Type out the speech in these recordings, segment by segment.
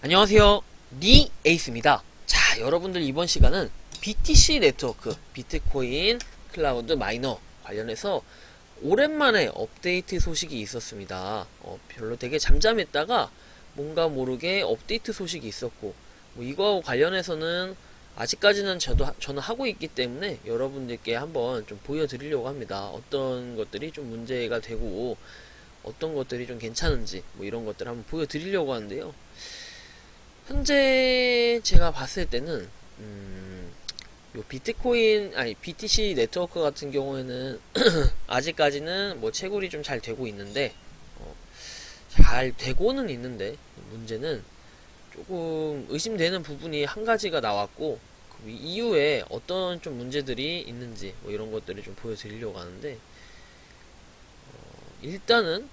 안녕하세요. 니 에이스입니다. 자, 여러분들 이번 시간은 BTC 네트워크, 비트코인 클라우드 마이너 관련해서 오랜만에 업데이트 소식이 있었습니다. 별로 되게 잠잠했다가 뭔가 모르게 업데이트 소식이 있었고, 뭐 이거하고 관련해서는 아직까지는 저는 하고 있기 때문에 여러분들께 한번 좀 보여드리려고 합니다. 어떤 것들이 좀 문제가 되고, 어떤 것들이 좀 괜찮은지, 뭐 이런 것들을 한번 보여드리려고 하는데요. 현재 제가 봤을 때는 요 비트코인 아니 BTC 네트워크 같은 경우에는 아직까지는 뭐 채굴이 좀 잘 되고 있는데 잘 되고는 있는데 문제는 조금 의심되는 부분이 한 가지가 나왔고 그 이후에 어떤 좀 문제들이 있는지 뭐 이런 것들을 좀 보여드리려고 하는데 일단은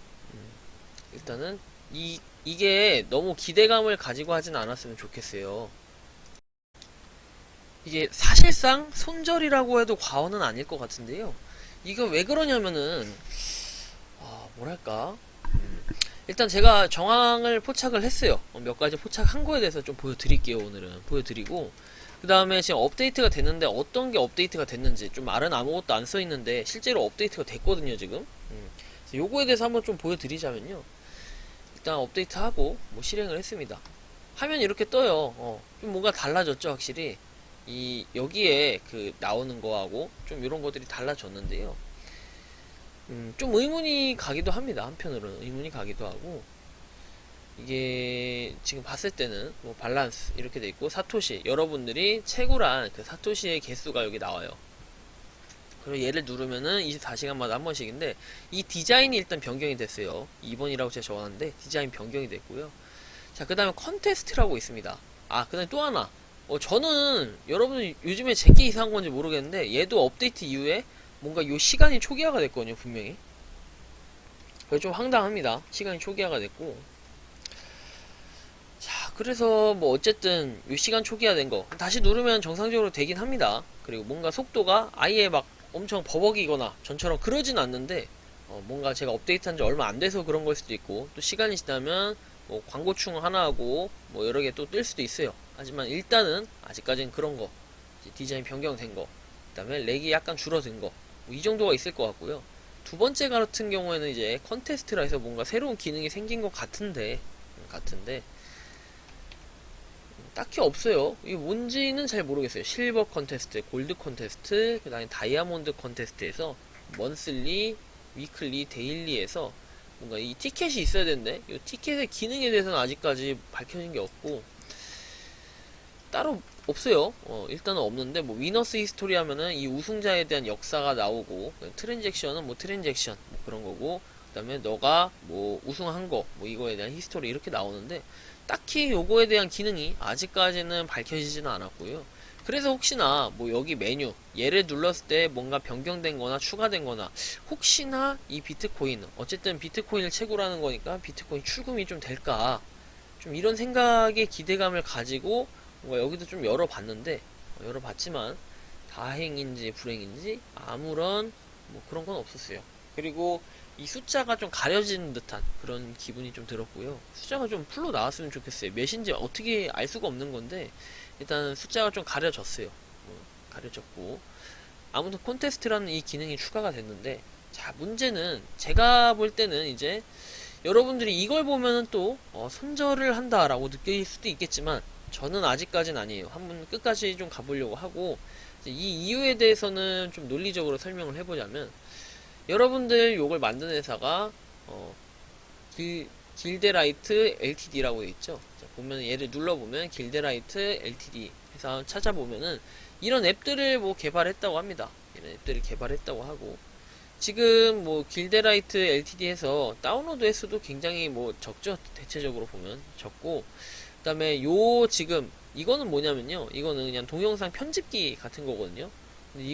일단은 이게 너무 기대감을 가지고 하진 않았으면 좋겠어요. 이게 사실상 손절이라고 해도 과언은 아닐 것 같은데요. 이거 왜 그러냐면은 뭐랄까 일단 제가 정황을 포착을 했어요. 몇 가지 포착한 거에 대해서 좀 보여드릴게요. 오늘은 보여드리고 그 다음에 지금 업데이트가 됐는데 어떤 게 업데이트가 됐는지 좀 말은 아무것도 안 써있는데 실제로 업데이트가 됐거든요 지금. 그래서 요거에 대해서 한번 좀 보여드리자면요. 일단 업데이트하고 뭐 실행을 했습니다. 화면이 이렇게 떠요. 좀 뭔가 달라졌죠 확실히. 여기에 그 나오는 거하고 좀 이런 것들이 달라졌는데요. 좀 의문이 가기도 합니다. 한편으로는 의문이 가기도 하고 이게 지금 봤을 때는 뭐 밸런스 이렇게 돼 있고 사토시 여러분들이 채굴한 그 사토시의 개수가 여기 나와요. 그리고 얘를 누르면은 24시간마다 한 번씩인데 이 디자인이 일단 변경이 됐어요. 2번이라고 제가 적어놨는데 디자인 변경이 됐고요. 자, 그 다음에 컨테스트라고 있습니다. 그 다음에 또 하나. 저는 여러분 요즘에 제게 이상한 건지 모르겠는데 얘도 업데이트 이후에 뭔가 요 시간이 초기화가 됐거든요, 분명히. 그래서 좀 황당합니다. 시간이 초기화가 됐고. 자, 그래서 뭐 어쨌든 요 시간 초기화 된 거 다시 누르면 정상적으로 되긴 합니다. 그리고 뭔가 속도가 아예 막 엄청 버벅이거나 전처럼 그러진 않는데 뭔가 제가 업데이트한 지 얼마 안 돼서 그런 걸 수도 있고 또 시간이 지나면 뭐 광고충 하나 하고 뭐 여러 개 또 뜰 수도 있어요. 하지만 일단은 아직까지는 그런 거 디자인 변경된 거 그다음에 렉이 약간 줄어든 거 뭐 이 정도가 있을 것 같고요. 두 번째 같은 경우에는 이제 컨테스트라 해서 뭔가 새로운 기능이 생긴 것 같은데 딱히 없어요. 이게 뭔지는 잘 모르겠어요. 실버 컨테스트, 골드 컨테스트, 그 다음에 다이아몬드 컨테스트에서 먼슬리, 위클리, 데일리에서 뭔가 이 티켓이 있어야 되는데 이 티켓의 기능에 대해서는 아직까지 밝혀진 게 없고 따로 없어요. 일단은 없는데 뭐 위너스 히스토리 하면은 이 우승자에 대한 역사가 나오고 트랜잭션은 뭐 트랜잭션 뭐 그런 거고 그다음에 너가 뭐 우승한 거 뭐 이거에 대한 히스토리 이렇게 나오는데 딱히 요거에 대한 기능이 아직까지는 밝혀지지는 않았고요. 그래서 혹시나 뭐 여기 메뉴 얘를 눌렀을 때 뭔가 변경된 거나 추가된 거나 혹시나 이 비트코인 어쨌든 비트코인을 채굴하는 거니까 비트코인 출금이 좀 될까 좀 이런 생각의 기대감을 가지고 뭔가 여기도 좀 열어봤는데 열어봤지만 다행인지 불행인지 아무런 뭐 그런 건 없었어요. 그리고 이 숫자가 좀 가려진 듯한 그런 기분이 좀 들었고요. 숫자가 좀 풀로 나왔으면 좋겠어요. 몇인지 어떻게 알 수가 없는 건데 일단 숫자가 좀 가려졌어요. 가려졌고 아무튼 콘테스트라는 이 기능이 추가가 됐는데 자 문제는 제가 볼 때는 이제 여러분들이 이걸 보면은 또 손절을 한다라고 느낄 수도 있겠지만 저는 아직까진 아니에요. 한번 끝까지 좀 가보려고 하고 이 이유에 대해서는 좀 논리적으로 설명을 해보자면 여러분들 요걸 만든 회사가 길데라이트 LTD라고 되어 있죠. 자, 보면 얘를 눌러보면 길데라이트 LTD 회사 찾아보면은 이런 앱들을 뭐 개발했다고 합니다. 이런 앱들을 개발했다고 하고 지금 뭐 길데라이트 LTD에서 다운로드 횟수도 굉장히 뭐 적죠. 대체적으로 보면 적고 그 다음에 요 지금 이거는 뭐냐면요 이거는 그냥 동영상 편집기 같은 거거든요. 근데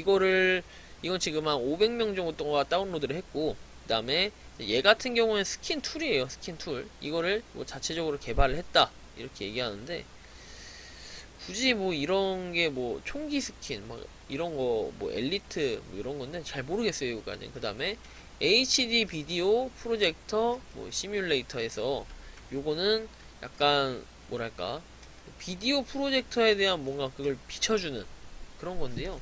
이건 지금 한 500명 정도가 다운로드를 했고 그 다음에 얘 같은 경우는 스킨 툴이에요. 스킨 툴 이거를 뭐 자체적으로 개발을 했다 이렇게 얘기하는데 굳이 뭐 이런 게 뭐 총기 스킨 막 이런 거 뭐 엘리트 뭐 이런 건데 잘 모르겠어요 이거까지. 그 다음에 HD 비디오 프로젝터 뭐 시뮬레이터에서 요거는 약간 뭐랄까 비디오 프로젝터에 대한 뭔가 그걸 비춰주는 그런 건데요.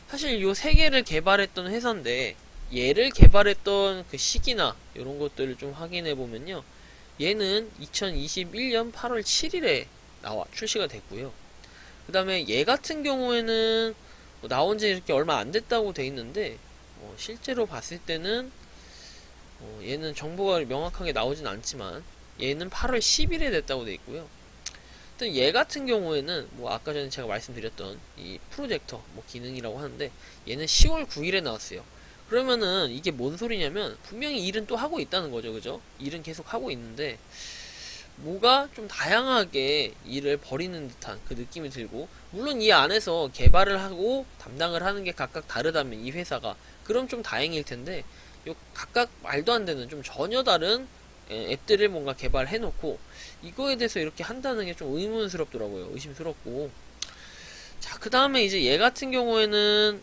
사실 요 세 개를 개발했던 회사인데 얘를 개발했던 그 시기나 이런 것들을 좀 확인해 보면요. 얘는 2021년 8월 7일에 출시가 됐고요. 그 다음에 얘 같은 경우에는 뭐 나온 지 이렇게 얼마 안 됐다고 돼 있는데 실제로 봤을 때는 얘는 정보가 명확하게 나오진 않지만 얘는 8월 10일에 됐다고 돼 있고요. 일단 얘 같은 경우에는 뭐 아까 전에 제가 말씀드렸던 이 프로젝터 뭐 기능이라고 하는데 얘는 10월 9일에 나왔어요. 그러면은 이게 뭔 소리냐면 분명히 일은 또 하고 있다는 거죠, 그죠? 일은 계속 하고 있는데 뭐가 좀 다양하게 일을 벌이는 듯한 그 느낌이 들고, 물론 이 안에서 개발을 하고 담당을 하는 게 각각 다르다면 이 회사가 그럼 좀 다행일 텐데 요 각각 말도 안 되는 좀 전혀 다른 앱들을 뭔가 개발해 놓고 이거에 대해서 이렇게 한다는 게 좀 의문스럽더라고요. 의심스럽고. 자, 그 다음에 이제 얘 같은 경우에는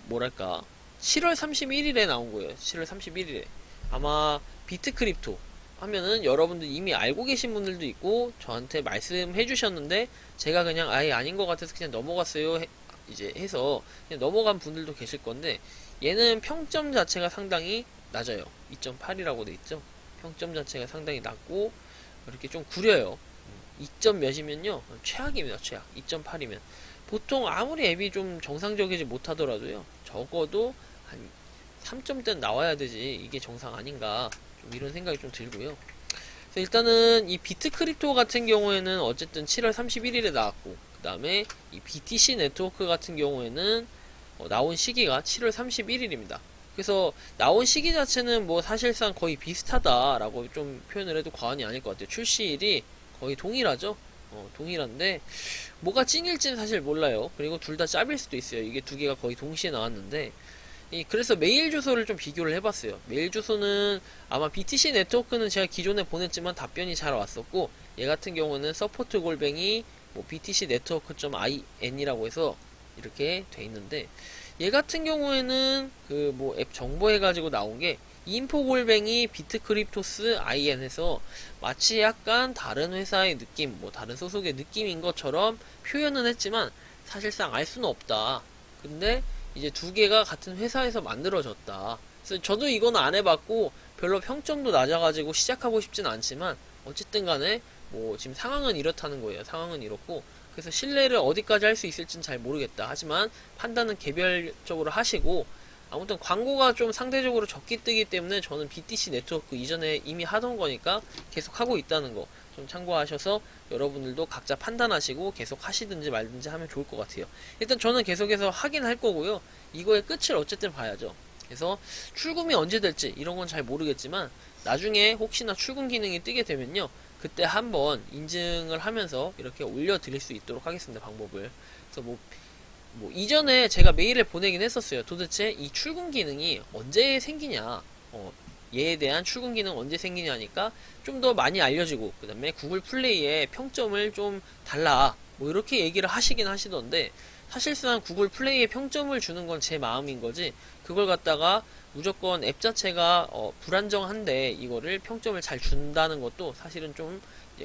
뭐랄까 7월 31일에 나온 거예요. 7월 31일에 아마 비트크립토 하면은 여러분들 이미 알고 계신 분들도 있고 저한테 말씀해 주셨는데 제가 그냥 아예 아닌 것 같아서 그냥 넘어갔어요 이제 해서 그냥 넘어간 분들도 계실 건데, 얘는 평점 자체가 상당히 낮아요. 2.8이라고 돼 있죠. 평점 자체가 상당히 낮고 이렇게 좀 구려요. 2점 몇이면요 최악입니다. 최악. 2.8이면 보통 아무리 앱이 좀 정상적이지 못하더라도요 적어도 한 3점대는 나와야 되지 이게 정상 아닌가, 좀 이런 생각이 좀 들고요. 그래서 일단은 이 비트크립토 같은 경우에는 어쨌든 7월 31일에 나왔고, 그 다음에 이 BTC 네트워크 같은 경우에는 나온 시기가 7월 31일입니다. 그래서 나온 시기 자체는 뭐 사실상 거의 비슷하다라고 좀 표현을 해도 과언이 아닐 것 같아요. 출시일이 거의 동일하죠. 동일한데 뭐가 찐일지는 사실 몰라요. 그리고 둘 다 짭일 수도 있어요. 이게 두 개가 거의 동시에 나왔는데 그래서 메일 주소를 좀 비교를 해봤어요. 메일 주소는 아마 BTC 네트워크는 제가 기존에 보냈지만 답변이 잘 왔었고, 얘 같은 경우는 서포트 골뱅이 뭐 btc 네트워크.in이라고 해서 이렇게 돼 있는데, 얘 같은 경우에는 그 뭐 앱 정보 해가지고 나온 게 인포 골뱅이 비트크립토스 in 해서 마치 약간 다른 회사의 느낌, 뭐 다른 소속의 느낌인 것처럼 표현은 했지만 사실상 알 수는 없다. 근데 이제 두 개가 같은 회사에서 만들어졌다. 그래서 저도 이건 안 해봤고 별로 평점도 낮아가지고 시작하고 싶진 않지만 어쨌든 간에 뭐 지금 상황은 이렇다는 거예요. 상황은 이렇고 그래서 신뢰를 어디까지 할 수 있을지는 잘 모르겠다. 하지만 판단은 개별적으로 하시고, 아무튼 광고가 좀 상대적으로 적게 뜨기 때문에 저는 BTC 네트워크 이전에 이미 하던 거니까 계속 하고 있다는 거 좀 참고하셔서 여러분들도 각자 판단하시고 계속 하시든지 말든지 하면 좋을 것 같아요. 일단 저는 계속해서 하긴 할 거고요. 이거의 끝을 어쨌든 봐야죠. 그래서 출금이 언제 될지 이런 건 잘 모르겠지만 나중에 혹시나 출금 기능이 뜨게 되면요 그때 한번 인증을 하면서 이렇게 올려드릴 수 있도록 하겠습니다. 방법을. 그래서 뭐 이전에 제가 메일을 보내긴 했었어요. 도대체 이 출금 기능이 언제 생기냐, 얘에 대한 출금 기능 언제 생기냐니까 좀 더 많이 알려지고, 그 다음에 구글 플레이에 평점을 좀 달라 뭐 이렇게 얘기를 하시긴 하시던데, 사실상 구글 플레이에 평점을 주는 건 제 마음인 거지 그걸 갖다가 무조건 앱 자체가 불안정한데 이거를 평점을 잘 준다는 것도 사실은 좀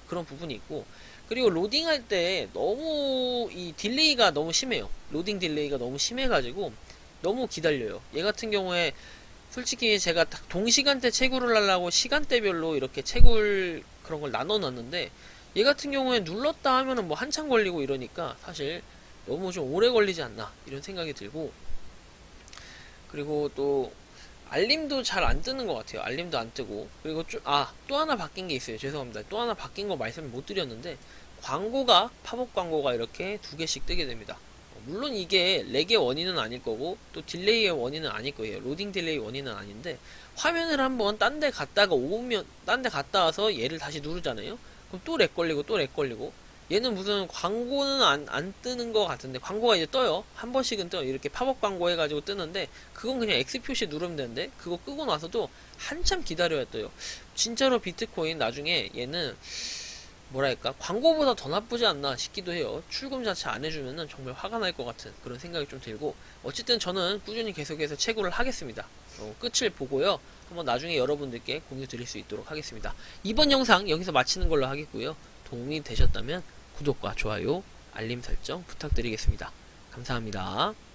그런 부분이 있고, 그리고 로딩할 때 너무 이 딜레이가 너무 심해요. 로딩 딜레이가 너무 심해가지고 너무 기다려요. 얘 같은 경우에 솔직히 제가 동시간대 채굴을 하려고 시간대별로 이렇게 채굴 그런 걸 나눠 놨는데, 얘 같은 경우에 눌렀다 하면은 뭐 한참 걸리고 이러니까 사실 너무 좀 오래 걸리지 않나 이런 생각이 들고, 그리고 또 알림도 잘 안 뜨는 것 같아요. 알림도 안 뜨고, 그리고 또 하나 바뀐 게 있어요. 죄송합니다. 또 하나 바뀐 거 말씀을 못 드렸는데, 광고가 팝업 광고가 이렇게 두 개씩 뜨게 됩니다. 물론 이게 렉의 원인은 아닐 거고 또 딜레이의 원인은 아닐 거예요. 로딩 딜레이 원인은 아닌데, 화면을 한번 딴 데 갔다가 오면 딴 데 갔다 와서 얘를 다시 누르잖아요. 그럼 또 렉 걸리고 또 렉 걸리고, 얘는 무슨 광고는 안 뜨는 것 같은데 광고가 이제 떠요. 한 번씩은 떠요. 이렇게 팝업 광고 해가지고 뜨는데 그건 그냥 X 표시 누르면 되는데 그거 끄고 나서도 한참 기다려야 떠요. 진짜로 비트코인 나중에 얘는 뭐랄까 광고보다 더 나쁘지 않나 싶기도 해요. 출금 자체 안 해주면은 정말 화가 날 것 같은 그런 생각이 좀 들고, 어쨌든 저는 꾸준히 계속해서 채굴을 하겠습니다. 끝을 보고요 한번 나중에 여러분들께 공유 드릴 수 있도록 하겠습니다. 이번 영상 여기서 마치는 걸로 하겠고요. 도움이 되셨다면 구독과 좋아요, 알림 설정 부탁드리겠습니다. 감사합니다.